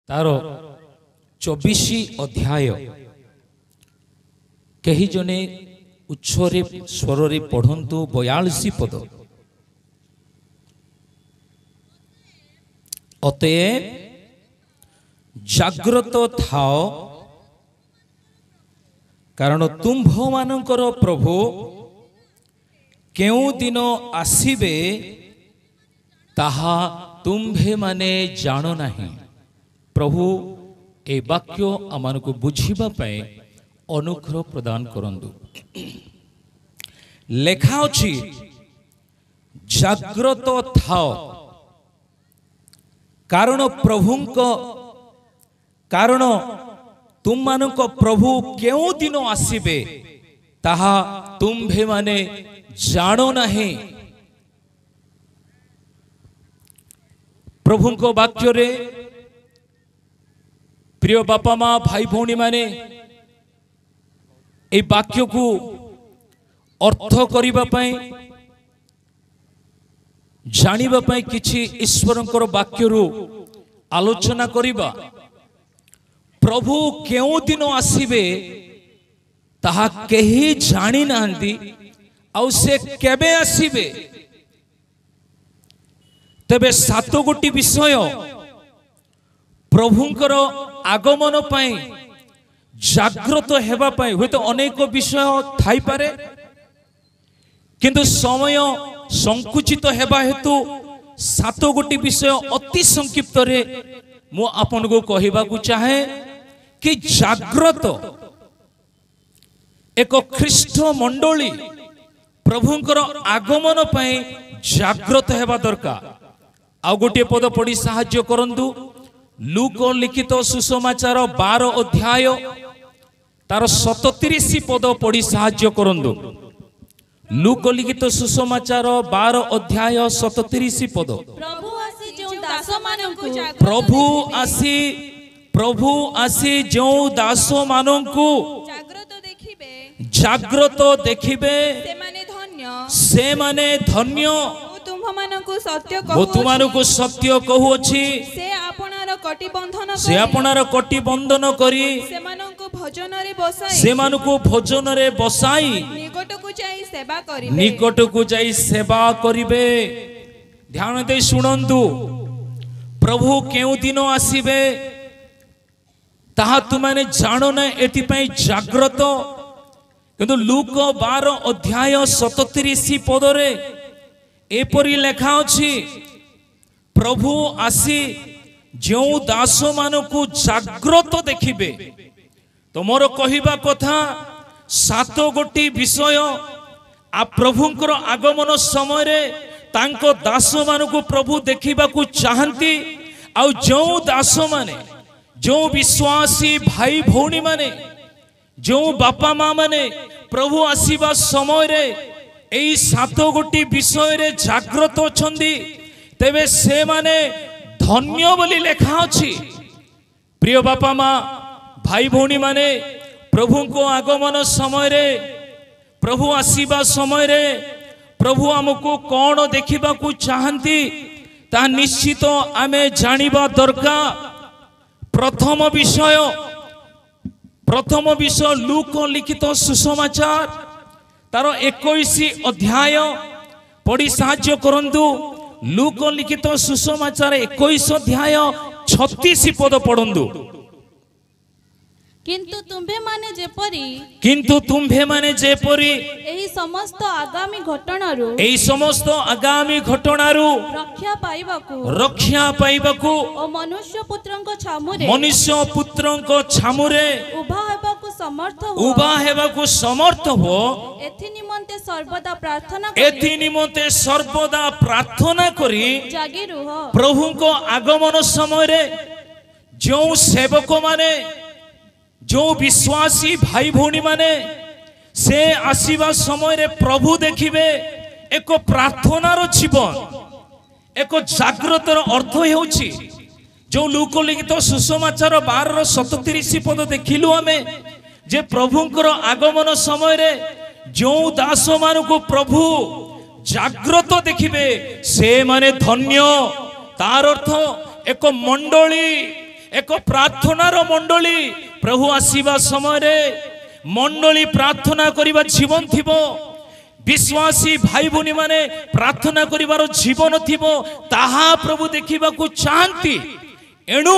तार 24 अध्याय कही जने उच्छरे स्वरे पढ़ंतु 42 पद। अतएव जाग्रत थाओ कारण तुम्भ मानकर प्रभु केउ दिन आसीबे ताहा तुम्भे माने जानो नहीं। प्रभु ए वाक्य आमान को बुझीबा पाए अनुग्रह प्रदान करंदु। लेखा अछि जाग्रत थाओ कारण प्रभुंको कारण तुम मानक प्रभु केउ दिन आसीबे ताहा तुम्भे माने जानो नहीं। प्रभुंको वाक्य रे प्रिय बापा माँ भाई भौणी माने ए वाक्य को अर्थ करिबा पई जानिबा पई किछि ईश्वरंकर वाक्य रु आलोचना करिबा। प्रभु केउ दिन आसीबे ताहा केही जानी नांदी आउ से केबे आसीबे। तबे सात गोटी विषय प्रभुंकर आगमन पाई जाग्रत हेबा पाई हुए तो अनेक विषय थाई पारे किंतु समय संकुचित हेबा हेतु सात गोटी विषय अति संक्षिप्त रे मु आपन को कहिबा को चाहे कि जाग्रत एक ख्रीष्ट मंडली प्रभुंकर आगमन पाई जाग्रत हेबा दरकार। आउ गोटे पद पढ़ी साहाय्य करंतु। लूक लिखित सुसमाचार 12 अध्याय तार 37 पद पढ़ी साहाय्य करंतु। लूक लिखित सुसमाचार 12 अध्याय 37 पद। प्रभु आसी जो दास मानंकु जाग्रत देखिबे से माने धन्य। तुमको सत्य कहूची से आपनार कटी बंधन करी सेमानकु भोजन रे बसाई निकट को जाई सेवा करिबे। ध्यान दे सुनंतु। प्रभु केउ दिन आसीबे ताहा तुमाने जानो ना एति पई जाग्रत। किंतु लूक 12 अध्याय 37 पद रे एपरी लेखा अछि प्रभु आसी जो दास मानकु जाग्रत देखिबे। तो मोर कहिबा कथा सात गोटी विषय आ प्रभुंकर आगमन समय रे तांको दास मानकु प्रभु देखिबा को चाहंती। आ जो दास माने जो विश्वासी भाई भौणी माने जो बापा माँ माने प्रभु आसीबा समय रे एई सात गोटी विषय रे जाग्रत अछंदी तेबे से माने धन्य बोली लेखा अछि। प्रिय बापा माँ भाई भौणी माने प्रभु को आगमन समय रे प्रभु आसीबा समय रे प्रभु हमको कौन देखिबा को चाहंती ता निश्चित आमे जानिबा दरकार। प्रथम विषय लूक लिखित सुसमाचार तार 21 अध्याय पढ़ी साहाय्य करंतु। लूक लिखित सुसमाचार 21 अध्याय 36 पद पढ़ंतु। किंतु तुम्भे माने जेपरी एही समस्त आगामी घटनारू रक्षा पाइबाकू ओ मनुष्य पुत्रंको छामुरे उभा हेबाकू समर्थ हो एथि निमंते सर्वदा प्रार्थना करी जागी रुह। प्रभु को आगमन समय रे जो सेवक माने जो विश्वासी भाई भौणी माने से आसीबा समय रे प्रभु देखिबे एक प्रार्थनार जीवन एक जाग्रतर अर्थ हेउछि जो लूक लिखित सुसमाचार 12 37 पद देखिलु आमे जे प्रभुंकर आगमन समय रे जो दास मानकु प्रभु जाग्रत देखिबे से माने धन्य। तार अर्थ एक मंडली एक प्रार्थनार मंडली प्रभु आसीबा समय रे मंडली प्रार्थना करिबा जीवन थिबो विश्वासी भाई भौणी माने प्रार्थना करिबार जीवन थिबो ताहा प्रभु देखिबा को चाहंती एणु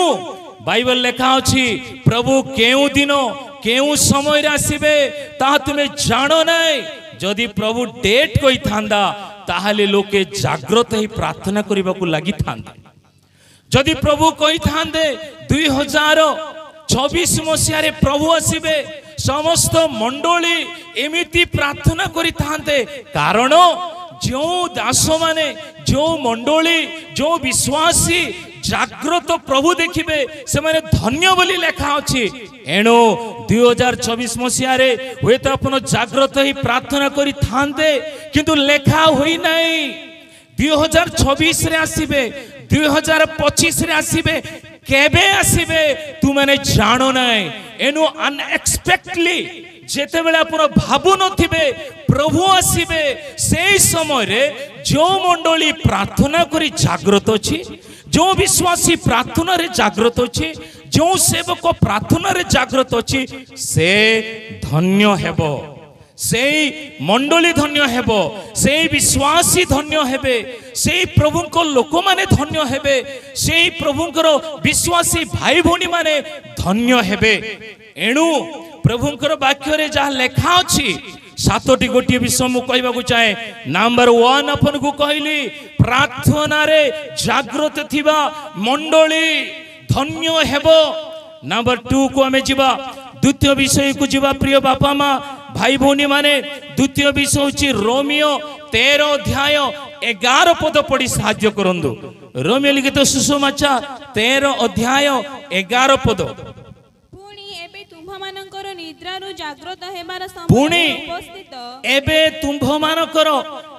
बाइबल लेखा अछि प्रभु केउ दिन केउ समय रे आसीबे ता तुमे जानो नै जदि प्रभु डेट कोइ थांदा ताहाले लोके जागृत ही प्रार्थना करिबा को लागि थांदा जदि प्रभु कहि थांदे 2024 मसिया रे प्रभु आसीबे समस्त मंडली एमिति प्रार्थना करि थांदे कारण जो दास माने जो मंडली जो विश्वासी जागृत प्रभु देखिबे से माने धन्य बोली लेखा अछि एणो 2024 मसिया रे होय त अपन जागृत ही प्रार्थना करि थांदे किंतु लेखा होई नै 2026 रे आसीबे 2025 रे आसीबे केबे आसीबे तू माने जानो नै एनु अनएक्सपेक्टेडली जेते बेले अपन भाबु नथिबे प्रभु आसीबे सेई समय रे जो मंडली प्रार्थना करी जागृत अछि जो विश्वासी प्रार्थना रे जागृत अछि जो सेवक प्रार्थना रे जागृत अछि से धन्य हेबो से मंडली धन्य हेबो से विश्वासी धन्य हेबे से प्रभु को लोक माने धन्य हेबे से प्रभु को विश्वासी भाई भौणी माने धन्य हेबे एणु प्रभुंकर वाक्य रे जहा लेखा अछि सातोटी गोटी विषय मु कहबा को चाहे नंबर 1 अपन को कहली प्रार्थना रे जागृत थिबा मंडली धन्य हेबो नंबर 2 को हमें जीवा द्वितीय विषय को जीवा प्रिय बापा मां भाई भौणी माने द्वितीय विषय होची रोमियो 13 अध्याय 11 पद पढ़ी साहाय्य करंदु रोमियो लिखित सुसमाचार 13 अध्याय 11 पद पुणी एबे तुम्भ मानकर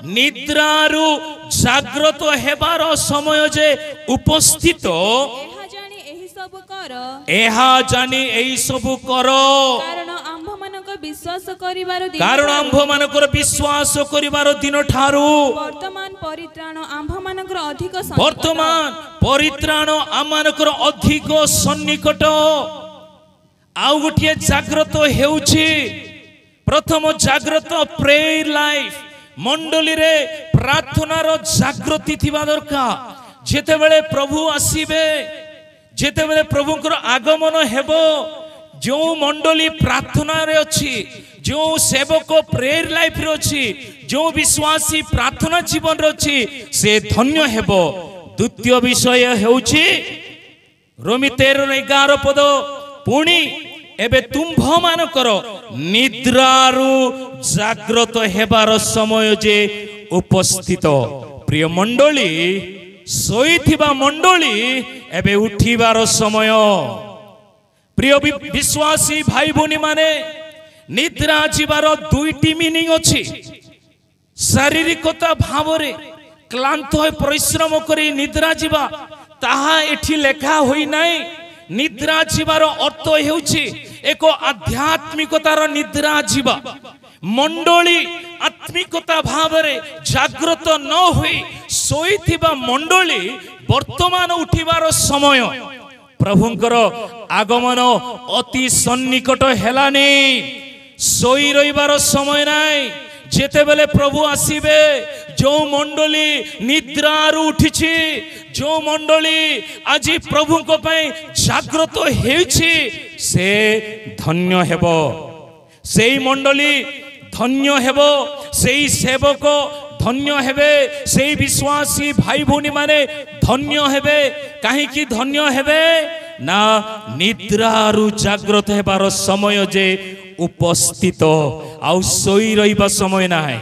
निद्रारु जागृत हेबार समय जे उपस्थित एहा जानी एही सब करो कारण आंभ मानकर विश्वास करिवार दिन ठारू वर्तमान परित्राण आम मानकर अधिक सन्निकट आउ गोटे जागृत हेउछि प्रथम जागृत प्रेयर लाइफ मंडली रे प्रार्थनार जागृति थिबा दरकार जेते बेले प्रभु आसीबे जेते बेले प्रभुकर आगमन हेबो जो मंडली प्रार्थना रे अछि जो सेवक प्रेयर लाइफ रे अछि जो विश्वासी प्रार्थना जीवन रे अछि से धन्य हेबो द्वितीय विषय हेउछि रोमी 13:11 पद पुणी एबे तुम्भ मानकर निद्रारु जागृत हेबार समय जे उपस्थित प्रिय मंडली सोईथिबा मंडली एबे उठिबार समय प्रिय विश्वासी भाई भौणी माने निद्रा जीवार दुईटी मीनिंग अछि शारीरिकता भावरे क्लांत होय परिश्रम करी निद्रा जीवा ताहा एठी लेखा होई नाही निद्रा जीवार अर्थ हेउछि एक आध्यात्मिकतार निद्रा जीवा मंडली आत्मिकता भावरे जागृत न होई सोईथिबा मंडली वर्तमान उठिबार समय प्रभुंकर आगमन अति सन्निकट हेलानी सोई रहिबार समय नाई जेते बेले प्रभु आसीबे जो मंडली निद्रारु उठिछि जो मंडली आज प्रभु को पई जागृत हेउछि से धन्य हेबो सेई मंडली धन्य हेबो सेई सेवक धन्य हेबे सेई विश्वासी भाई भौणी माने धन्य हेबे काहे कि धन्य हेबे ना निद्रारु जागृत हेबार समय जे उपस्थित आउ सोई रहिबा समय नाय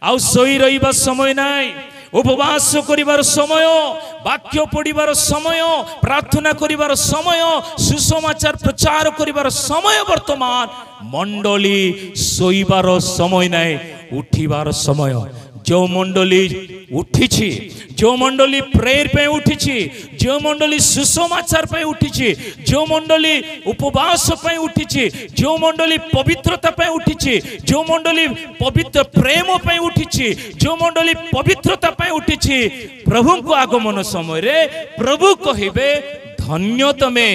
आउ सोई रहिबा समय नाय उपवास करिबार समय वाक्य पढ़िबार समय प्रार्थना करिबार समय सुसमाचार प्रचार करिबार समय वर्तमान मंडली सोईबार समय नाय उठिबार समय जो मंडली उठिछि जो मंडली प्रेयर पे उठिछि जो मंडली सुसमाचार पे उठिछि जो मंडली उपवास पे उठिछि जो मंडली पवित्रता पे उठिछि जो मंडली पवित्र प्रेम पे उठिछि जो मंडली पवित्रता पे उठिछि प्रभु को आगमन समय रे प्रभु कहिबे धन्य तमे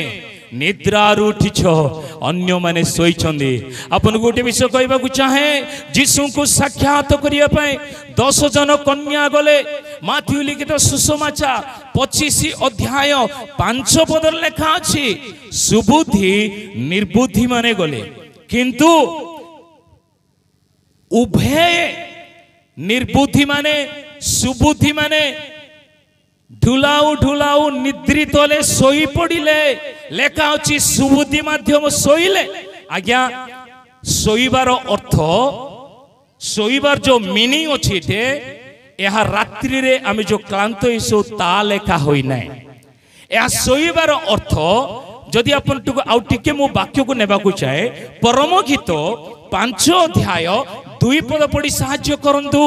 निद्रारू उठिछ अन्य माने सोईछंदी। आपन गोटे विषय कहबा को चाहे यीशु को साक्षात करिया पय 10 जन कन्या गले। माथ्यू लिखित सुसमाचार 25 अध्याय 5 पद लेखा अछि सुबुद्धि निर्बुद्धि माने गले, किंतु उभय निर्बुद्धि माने सुबुद्धि माने ढुलाऊ ढुलाऊ निद्रित ले सोई पड़िले। लेखा अछि सुबुद्धि माध्यम सोईले। आज्ञा सोईबार अर्थ सोईबार जो मीनिंग अछि ते यह रात्रि रे आमे जो क्लांत होइसो ता लेखा होई नै। यह सोईबार अर्थ जदि अपन टुक आउ टिके मो वाक्य को नेबा को चाहे परम गीत 5 अध्याय 2 पद पढ़ी साहाय्य करंतु।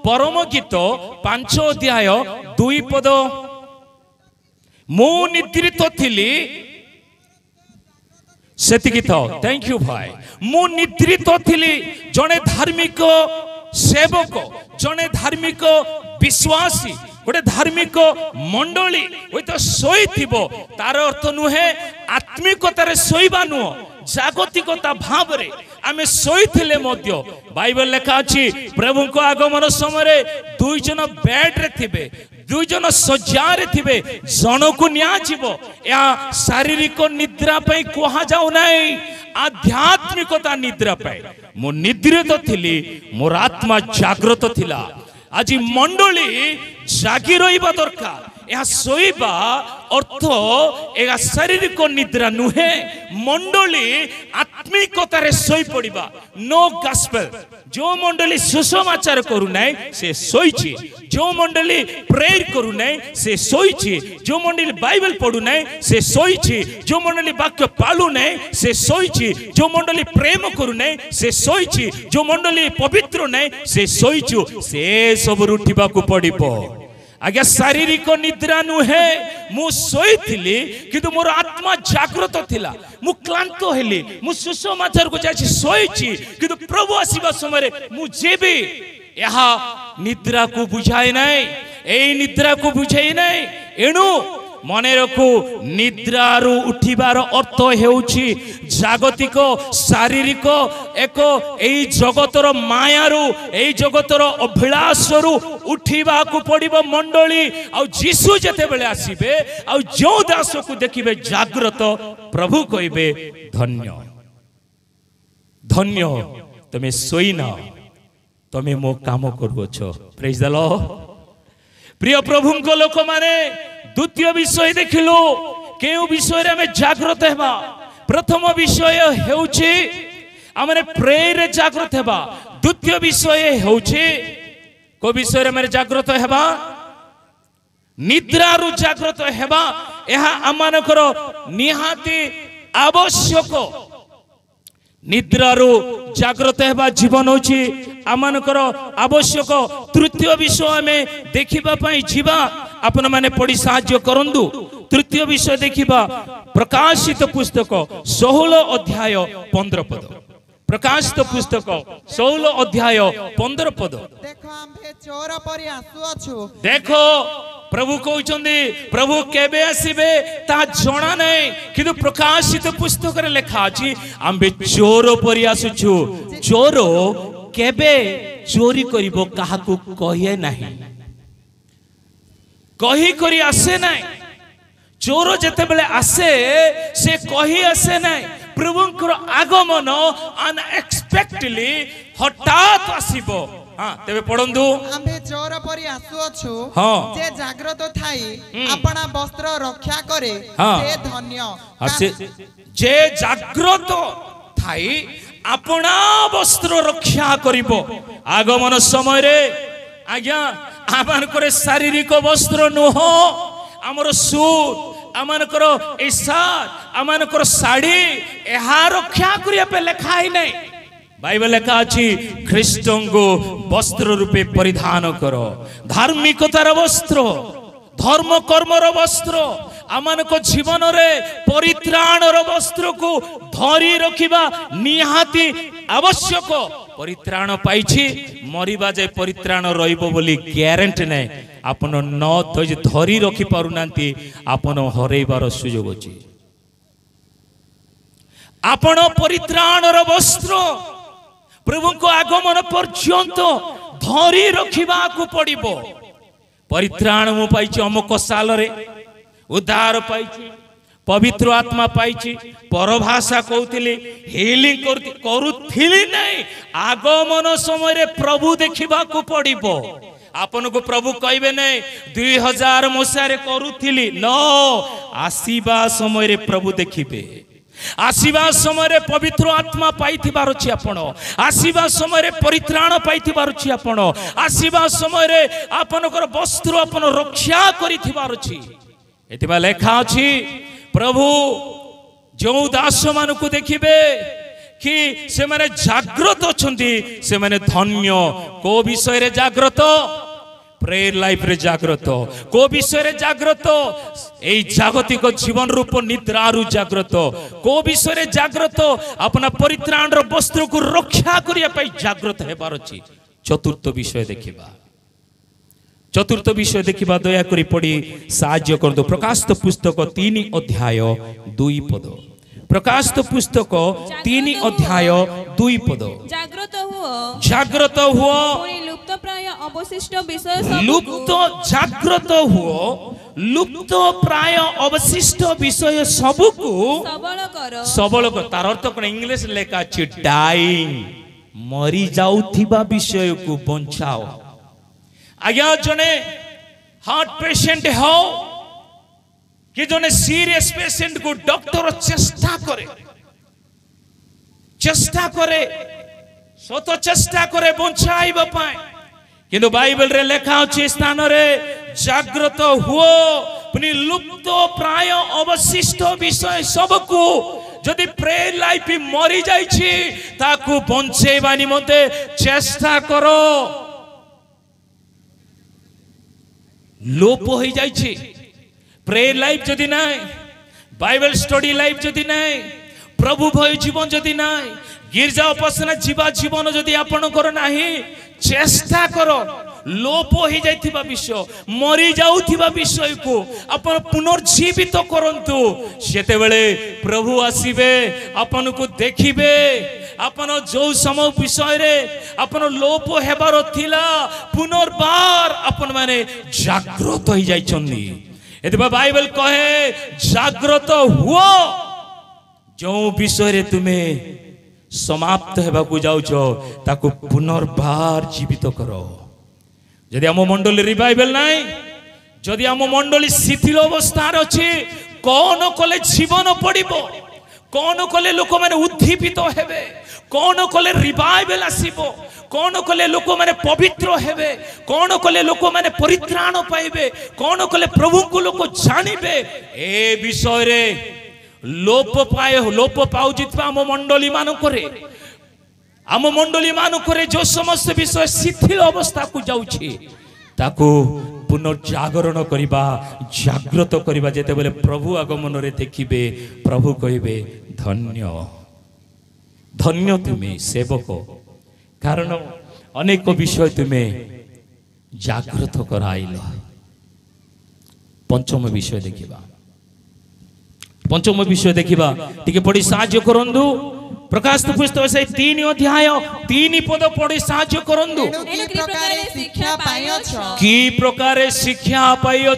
परम गीत 5 अध्याय 2 पद मु निद्रित थिली सेतिकी था। थैंक यू भाई। मु निद्रित थिली जने धार्मिक सेवक जने धार्मिक विश्वासी गोटे धार्मिक मंडली वो तो सोई थिबो तार अर्थ नुहे आत्मिकतार सोईबा नुह जागतिकता भाव रे आमे सोई थिले मध्य बाइबल लेखा अछि प्रभु को आगमन समय 2 जन बेड रे थिबे 2 जन सज्जा रे थिबे जन को न्या जीवो। या शारीरिक निद्रा पई कोहा जाउ नै आध्यात्मिकता निद्रा पई मो निद्रित थिली मोर आत्मा जागृत थिला। आज मंडली जागी रहिबा दरकार। यह सोईबा अर्थ एगा शारीरिक निद्रा नुहे मंडली आत्मिकतारे सोई पड़िबा। नो गॉस्पेल जो मंडली सुसमाचार करू नै से सोईची, जो मंडली प्रेयर करू नै से सोईची, जो मंडली बाइबल पढ़ू नै से सोईची, जो मंडली वाक्य पालू नै से सोईची, जो मंडली प्रेम करू नै से सोईची, जो मंडली पवित्र नै से सोईचु। से सब उठिबा को पड़िबो। आज्ञा शारीरिक निद्रा नुहे मु सोई थिली किंतु मोर आत्मा जागृत थिला। मु क्लांत हेली मु सुसमाचार को जाछि सोईची किंतु प्रभु आसीबा समय मु जेबी। यहा निद्रा को बुझाए नै एई निद्रा को बुझाई नै। एणु मने रखु निद्रारू उठिबार अर्थ हेउछि जागतिक शारीरिक एक एई जगतर मायारू एई जगतर अभिलाषरू उठिबा को पड़िबो मंडली। आ यीशु जते बेले आसीबे आ जो दास को देखिबे जागृत प्रभु कहबे धन्य धन्य तमे सोईना तमे मो काम करूछो। Praise the Lord. प्रिय प्रभु को लोक माने द्वितीय विषय देखिलो केउ विषय रे हमें जागृत हेबा। प्रथम विषय हेउछि हमरे प्रेयर रे जागृत हेबा। द्वितीय विषय हेउछि को विषय रे हमें जागृत हेबा निद्रा रु जागृत हेबा। एहा अमानकर निहाती आवश्यक। निद्रारू जागृत हेबा जीवन होछि आमानकर आवश्यक। तृतीय विषय में देखिबा पई जीवा आपण माने पढ़ी साहाय्य करंदु। तृतीय विषय देखिबा प्रकाशित पुस्तक 16 अध्याय 15 पद। प्रकाशित पुस्तक 16 अध्याय 15 पद। देखो आम्भे चोर परि आसु अछु। देखो प्रभु कहउचंदी प्रभु केबे आसीबे ता जणा नै किंतु प्रकाशित पुस्तक रे लेखा अछि आम्भे चोर परि आसुछु। चोर केबे चोरी करिवो काहाकू कहिए नाही कही करी आसे नाही। चोर जते बेले आसे से कही आसे नाही। प्रभुंकर आगमन अनएक्सपेक्टेडली हठात आसीबो। हां तेबे पढंदु आम्भे चोर परि आसु अछु। हां जे जागृत थाई अपना वस्त्र रक्षा करे से धन्य। से जे जागृत थाई अपना वस्त्र रक्षा करिवो। आगमन समय रे आज्ञा आमानकर शारीरिक वस्त्र नुह आमर सूट आमानकर एसार आमानकर साड़ी एहा रक्षा करिया पे लेखा ही नहीं। बाइबल लेखा अछि ख्रीष्टंगो वस्त्र रूपे परिधान करो। धार्मिकतार वस्त्र धर्म कर्मर वस्त्र आमानको जीवन रे परित्राणर वस्त्र को धरी रखिबा निहाती आवश्यक। परित्राण पाइछि मरिबा जे परित्राण रहिबो बोली ग्यारंटी नै। आपण न धरी रखी पारुनांती आपण हरैबार सुयोग अछि। आपण परित्राणर वस्त्र प्रभु को आगमन पर्यंत धरी रखिबा को पड़िबो। परित्राण मु पाइछि अमुक साल रे, उद्धार पाइछि, पवित्र आत्मा पाइछि, परभाषा कहूतिली, हीलिंग करूथिली नहीं, आगमन समय रे प्रभु देखिबा को पड़िबो। आपन को प्रभु कहबे नहीं 2000 मसीह रे करूथिली, नो आसीबा समय रे प्रभु देखिबे। आसीबा समय रे पवित्र आत्मा पाइथिबार अछि आपण, आसीबा समय रे परित्राण पाइथिबार अछि आपण, आसीबा समय रे आपनकर वस्त्र आपण रक्षा करिथिबार अछि। एतिबा लेखा अछि प्रभु जो दास मान को देखिबे कि से माने जागृत अछंती, से माने धन्य। को विषय रे जागृत? प्रेयर लाइफ रे जागृत। को विषय रे जागृत? एई जागतिक जीवन रूप निद्रारु जागृत। को विषय रे जागृत? अपना परित्राण रो वस्त्र को रक्षा करिया पई जागृत हेबार अछि। चतुर्थ विषय देखिबा, चतुर्थ विषय देखिबा, दया करी पड़ी साहाय्य करदो। प्रकाशित पुस्तक 3 अध्याय 2 पद। प्रकाशित पुस्तक 3 अध्याय 2 पद। जागृत हुओ, जागृत हुओ, लुप्त प्राय अवशिष्ट विषय सब लुप्त, जागृत हुओ, लुप्त प्राय अवशिष्ट विषय सबको सबल करो। सबल कर। तार अर्थ कोन? इंग्लिश लेखा अछि डाइंग, मरी जाउथिबा विषय को बंचाओ। आज्ञा जने हार्ट पेशेंट हो कि जने सीरियस पेशेंट को डॉक्टर चेष्टा करे सत चेष्टा करे बंचाइबा पाए, किंतु बाइबल रे लेखा अछि स्थान रे जागृत हुओ, पुनि लुप्त प्राय अवशिष्ट विषय सबको जदि प्रेयर लाइफ मरी जाइछि ताकू बंचेबा निमंते चेष्टा करो। लोप हो जाइछि प्रेयर लाइफ जदि नहीं, बाइबल स्टडी लाइफ जदि नहीं, प्रभु भय जीवन जदि नहीं, गिरजा उपासना जीवा जीवन जदि आपणकर नाही, चेष्टा करो लोप हो जाइथिबा विषय, मरी जाउथिबा विषय को अपन पुनर्जीवित करंतु। सेते बेले प्रभु आसीबे, अपन को देखिबे, अपन जो समय विषय रे अपन लोप हेबार थिला पुनर्बार अपन माने जागृत हो जाइछन्नी। एतबा बाइबल कहे जागृत हुओ, जो विषय रे तुमे समाप्त हेबा को जाउछो ताको पुनर्बार जीवित करो। जदि आम मंडली रिवाइवल नाही, जदि आम मंडली शिथिल अवस्था अछि, कौन कले जीवन पड़िबो, कौन कले लोक माने उद्दीपित हेबे, कौन कले रिवाइवल आसीबो, कौन कले लोक माने पवित्र हेबे, कौन कले लोक माने परित्राण पाइबे, कौन कले प्रभु को लोक जानिबे, ए विषय रे लोप पाउजितबा आम मंडली मानकरे, आम मंडली मानकरे जो समस्त विषय शिथिल अवस्था को जाउछि ताकू पुनर्जागरण करिबा, जागृत करिबा। जेते बेले प्रभु आगमन रे देखिबे, प्रभु कहिबे धन्य धन्य तुमे सेवक, कारण अनेक विषय तुमे जागृत कराइल। पंचम विषय देखिबा, पंचम विषय देखिबा, टिके पढ़ी साहाय्य करंदु। प्रकाशित पुस्तक से 3 अध्याय 3 पद पढ़ी साहाय्य करंदु। की प्रकारे शिक्षा पाइयो, की प्रकारे शिक्षा पाइयो,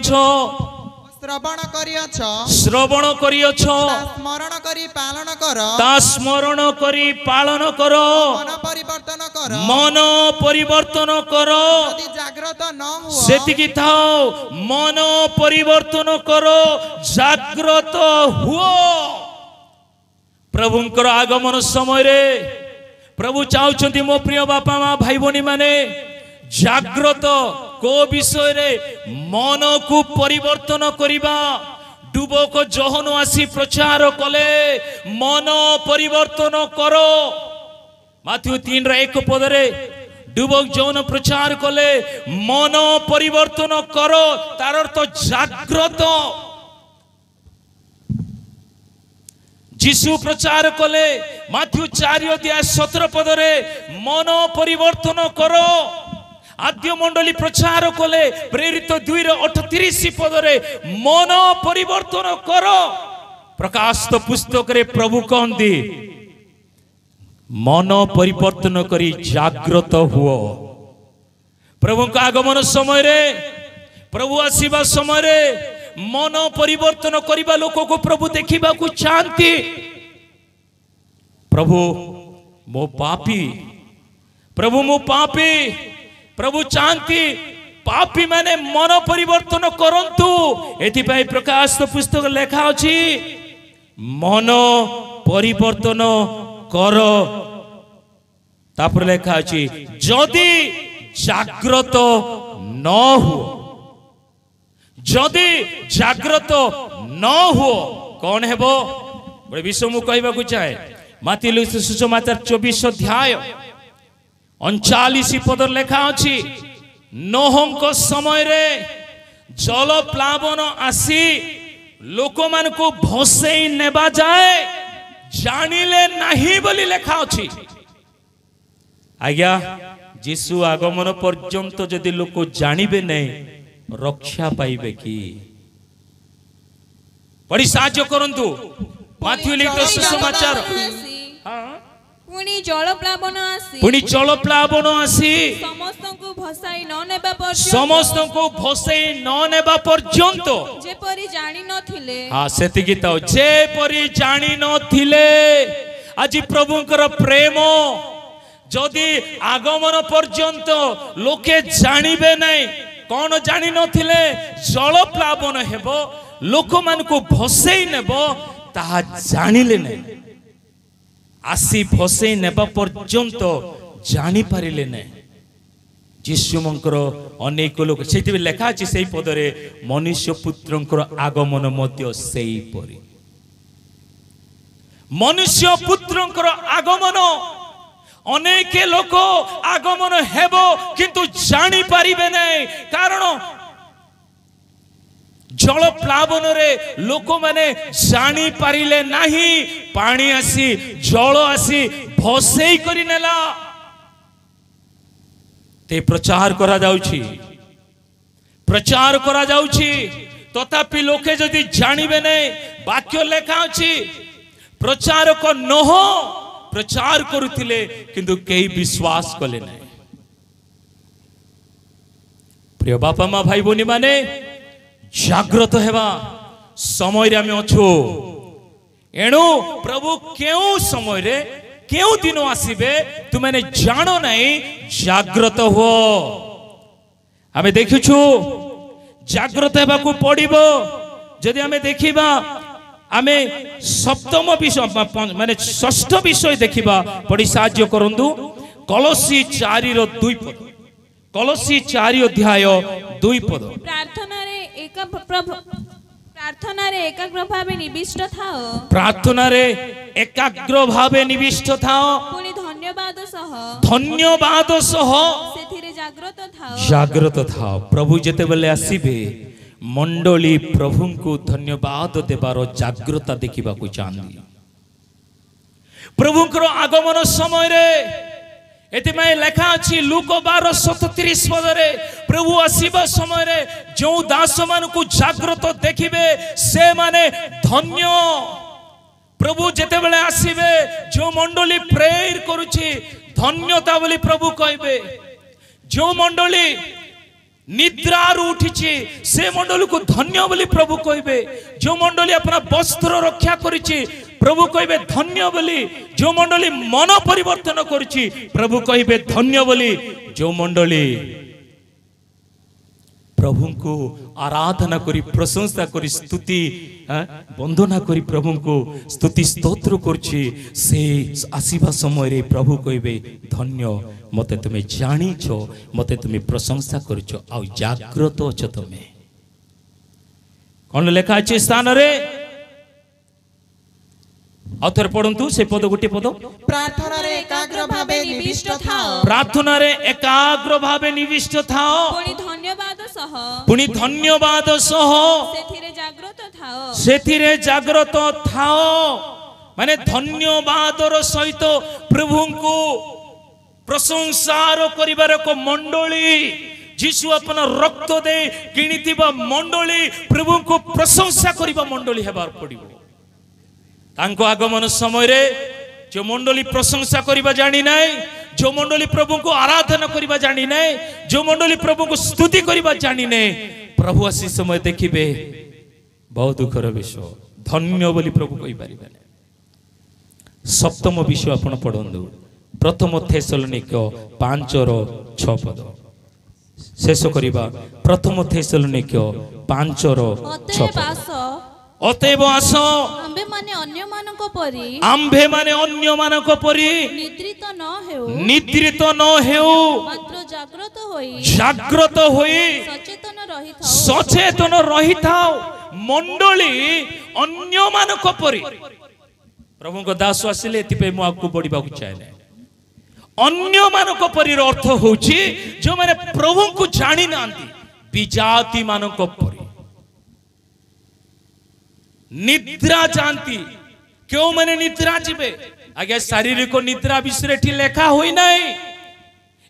श्रवण करियो, श्रवण करियो, स्मरण करी पालन करो, ता स्मरण करी पालन करो, मन परिवर्तन करो, मन परिवर्तन करो। यदि जागृत न हुओ सेतिकी थाओ, मन परिवर्तन करो, जागृत हुओ। प्रभुंकर आगमन समय रे प्रभु चाहुचंती मो प्रिय बापा माँ भाई भौणी माने जागृत को विषय रे मन को परिवर्तन करिबा। डुबक जहन आसी प्रचार कले मन परिवर्तन करो। माथ्यू 3:1 पदरे डुबक जहन प्रचार कले मन परिवर्तन करो, तार अर्थ जागृत। जीशु प्रचार कले माथ्यू 4:17 पदरे मन परिवर्तन करो। आद्य मंडली प्रचार कले प्रेरित 2:38 पदरे मन परिवर्तन कर प्रकाशित पुस्तक रे प्रभु कहंती मन परिवर्तन करी जागृत हुओ। प्रभु का आगमन समय रे प्रभु आसीबा समय रे मन परिवर्तन करिबा लोक को प्रभु देखिबा को चाहती। प्रभु मो पापी प्रभु चाहती पापी माने मन परिवर्तन करंतु। एथिपाई प्रकाश पुस्तक लेखा अछि मन परिवर्तन कर। तापर लेखा अछि जदि जागृत न हो, जदि जागृत न हो कौन हेबो बड़े विषय मु कहबा को चाहे। माथी लिखित सुसमाचार 24 अध्याय 39 पद लेखा अछि नोहंक समय रे जल प्लावन आसी लोक मान को भसेई नेबा जाए जानिले नहीं बोली लेखा अछि। आज्ञा यीशु आगमन पर्यंत जदि लोक जानिबे नहीं रक्षा पाइबे कि बड़ी साहाय्य करंतु। माथी लिखित सुसमाचार पुणी जल प्लावन आसी समस्तଙ୍କୁ भसाई न नेबा पर्यंत जेपरि जानि नथिले। हां सेतिकी त जेपरि जानि नथिले। आज प्रभुंकर प्रेम जदि आगमन पर्यंत लोके जानिबे नहीं कौन जानि नथिले जल प्लावन हेबो लोक मान को भसेई नेबो ताहा जानिले नहीं। आसी भसेई नेबा पर्यंत जानि पारिले नहीं। यीशु मंकर अनेक लोक सेति लेखा अछि सेही पदरे मनुष्य पुत्रंकर आगमन मध्य सेही परि। मनुष्य पुत्रंकर आगमन अनेक लोक आगमन हेबो किंतु जानि पारिबे नहीं। कारण जल प्लावन रे लोक माने जानि पारिले नहीं। पानी आसी जल आसी भसेई करि नेला ते प्रचार करा जाउछि तथापि लोके जदि जानिबे नहीं वाक्य लेखा अछि प्रचारक नह प्रचार करुथिले किंतु केही विश्वास कले नहीं। प्रिय बापा माँ भाई बोनी माने जागृत हेबा समय रे आमे अछु। एणु प्रभु केउ समय रे केउ दिन आसीबे तुमने जानो नहीं जागृत हो। आमे देखिछु जागृत हेबा को पड़िबो। जदि आमे देखिबा आमे सप्तम विषय माने षष्ठ विषय देखिबा पड़ी साहाय्य करंतु। कलसी 4:2 पद कलसी 4 अध्याय 2 पद प्रार्थना रे एकाग्र भावे निविष्ट थाओ पुनी धन्यवाद सह सेथिरे जागृत थाओ। प्रभु जेते बेले आसीबे मंडली प्रभु को धन्यवाद देबार जागृता देखिबा को चाहंदी। प्रभुंकर आगमन समय रे एतिमाय लेखा अछि लूक 12:37 पदरे प्रभु आसीबा समय रे जो दास मान को जागृत देखिबे से माने धन्य। प्रभु जेते बेले आसीबे जो मंडली प्रेयर करूछि धन्यता बोली प्रभु कहबे। जो मंडली निद्रार उठिछि से मंडली को धन्य बोली प्रभु कहबे। जो मंडली अपना वस्त्र रक्षा करिछि प्रभु कहबे धन्य बोली। जो मंडली मन परिवर्तन करिछि प्रभु कहबे धन्य बोली। जो मंडली प्रभु को आराधना करी प्रशंसा करी स्तुति वंदना करी प्रभु को स्तुति स्तोत्र करछि से आसीबा समय रे प्रभु कहबे धन्य मते तुमे जानिछो मते तुमे प्रशंसा करछो आ जागृत अछ तुमे। कोन लेखा अछि स्थान रे अथर पढंतु से पद गोटे पद प्रार्थना रे एकाग्र भावे निविष्ट थाओ। प्रार्थना रे एकाग्र भावे निविष्ट थाओ पुनी धन्यवाद सह सेथिरे जागृत थाओ। माने धन्यवादर सहित प्रभु को प्रशंसार करिबार को मंडली जीशु अपन रक्त दे किनिथिबा मंडली प्रभु को प्रशंसा करिबा मंडली हेबार पड़िबो तांको आगमन समय रे जो मंडली प्रशंसा करिबा जानि नाही जो मंडली प्रभु को आराधना करिबा जानि नाही जो मंडली प्रभु को स्तुति करिबा जानि नाही प्रभु आसी समय देखिबे बहुत दुखर विषय धन्य बोली प्रभु कहि परिबे सप्तम विषय आपण पढंदु प्रथम थेसलोनिक 5:6 पद शेष करिबा प्रथम थेसलोनिक 5:6 पद अतएव आस आम्भे माने अन्य मानक परी निद्रित न हेउ मात्र जाग्रत होई सचेतन रहिथाओ मंडली अन्य मानक परी प्रभु को दास आसिले एतिपे मु आकु पढिबा को चाहे अन्य मानक परी अर्थ होची जो माने प्रभु को जानि नांती विजाति मानक परी निद्रा जानती क्यों मैंने निद्रा जीवे आगे शारीरिक निद्रा विषय लेखा हुई नहीं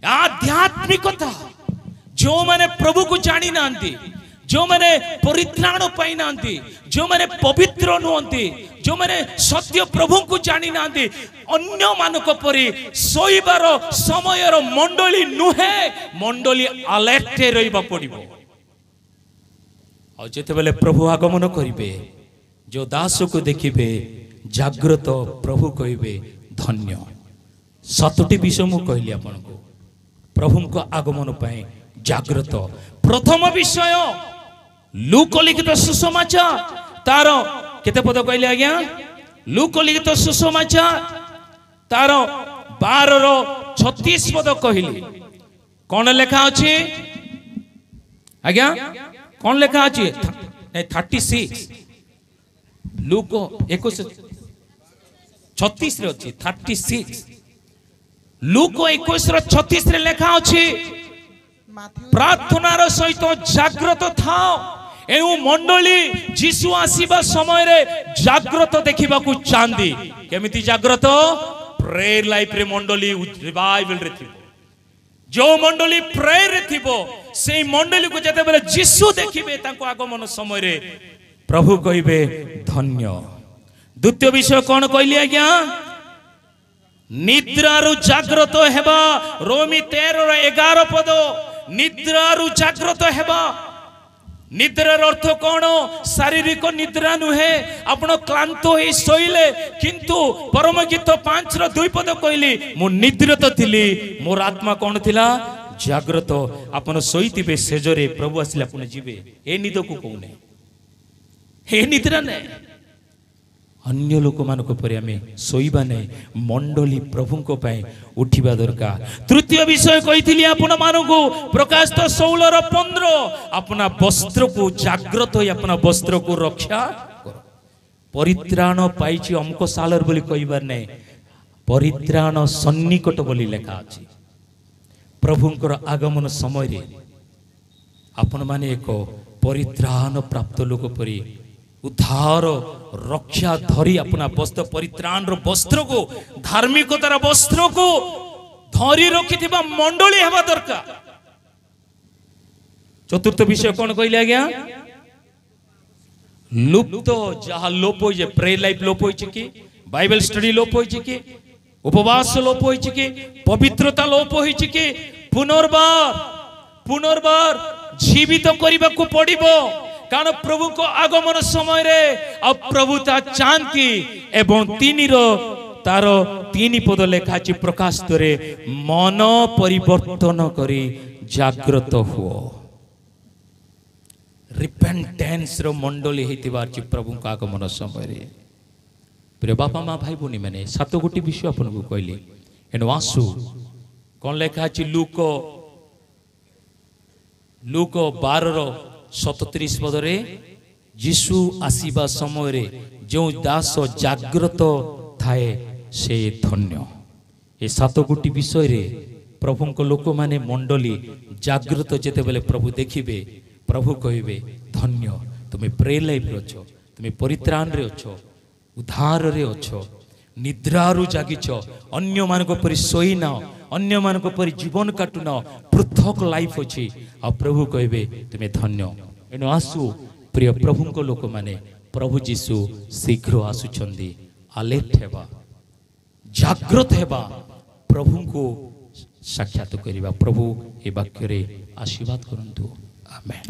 आध्यात्मिकता जो मैंने प्रभु को जानी नांती जो मैंने परित्राण पाई नांती जो मैंने पवित्र नुहंती जो मैंने सत्य प्रभु को जानी नांती अन्य मानक परी सोइबार समयर मंडली नुहे मंडली अलर्ट रहिबा पड़िबो और जेते बेले प्रभु आगमन करिवे जो दास को देखिबे जागृत प्रभु कहिबे धन्य 7टी विषय मु कहली आपन को प्रभु को आगमन पाए जागृत प्रथम विषय लूक लिखित सुसमाचार तार केते पद कहले आज्ञा लूक लिखित सुसमाचार तार 12:36 पद कहली कौन लेखा अछि आज्ञा कौन लेखा अछि 36 लूक 21:36 रे अछि 36 लूक 21:36 रे लेखा अछि प्रार्थनार सहित जागृत थाओ एउ मंडली जीशु आसीबा समय रे जागृत देखिबा को चांदी केमिति जागृत प्रेयर लाइफ रे मंडली रिवाइवल रे थिबो जो मंडली प्रेयर रे थिबो सेई मंडली को जते बेले जीशु देखिबे ताको आगमन समय रे प्रभु कहिबे धन्य द्वितीय विषय कौन कहली आज्ञा निद्रारु जागृत हेबा रोमी 13:11 पद निद्रारु जागृत हेबा निद्रार अर्थ कौन शारीरिक निद्रा नुहे आपण क्लांत होई सोइले किंतु परम गीत 5:2 पद कहली मु निद्रित थिली मोर आत्मा कौन थिला जागृत आपण सोइतिबे सेजरे प्रभु आसिले आपण जीवे ए निद को कोने हे निद्रा ने अन्य लोक मानक परि हमें सोइबा नै मंडली प्रभु को पाए उठिबा दरकार तृतीय विषय कहिथिली आपण मानकु प्रकाश 16:15 अपना वस्त्र को जागृत होई अपना वस्त्र को रक्षा करो परित्राण पाइछि हमको सालर बोली कहिबार नै परित्राण सन्निकट बोली लेखा अछि प्रभुंकर आगमन समय रे आपण माने एक परित्राण प्राप्त लोक परि उद्धार रक्षा धरी अपना वस्त्र परित्राण वस्त्र को धार्मिकतार वस्त्र को धरी रखि मंडली हेबा दरकार चतुर्थ विषय कौन कहले आज्ञा लुप्त जहा लोप होई जे प्रेयर लाइफ लोप होई कि बाइबल स्टडी लोप होई कि उपवास लोप होई कि पवित्रता लोप होई कि पुनर्बार जीवित करबा को पड़िबो कारण प्रभु को आगमन समय रे अब प्रभुता चांती एवं तार 3 पद लेखा छि प्रकाश तरे मन परिवर्तन करी जागृत हुओ रिपेंटेंस रो मंडली हेतिबार छि प्रभु को आगमन समय रे प्रिय बापा मां भाई भनी माने 7 गोटी विषय अपन को कहली एनो आसु कोन लेखा छि लूक 12:37 पदरे जीशु आसीबा समय रे जो दास जागृत थाए से धन्य ए 7 गोटी विषय रे प्रभु को लोक माने मंडली जागृत जेते बेले प्रभु देखिबे प्रभु कहिबे धन्य तुमे प्रेयर लाइफ रे अछो तुमे परित्राण रे अछो उद्धार रे अछो निद्रारु जागिछ अन्य मानको परि सोई ना अन्य मान परि जीवन काटुन पृथक लाइफ अछि आ प्रभु कहबे तुमे धन्य एनु आसु प्रिय प्रभु को लोक माने प्रभु जीशु शीघ्र आसुचंदी अलर्ट हेबा जागृत हेबा प्रभु को साक्षात करिबा प्रभु ए वाक्य रे आशीर्वाद करंतु आमेन।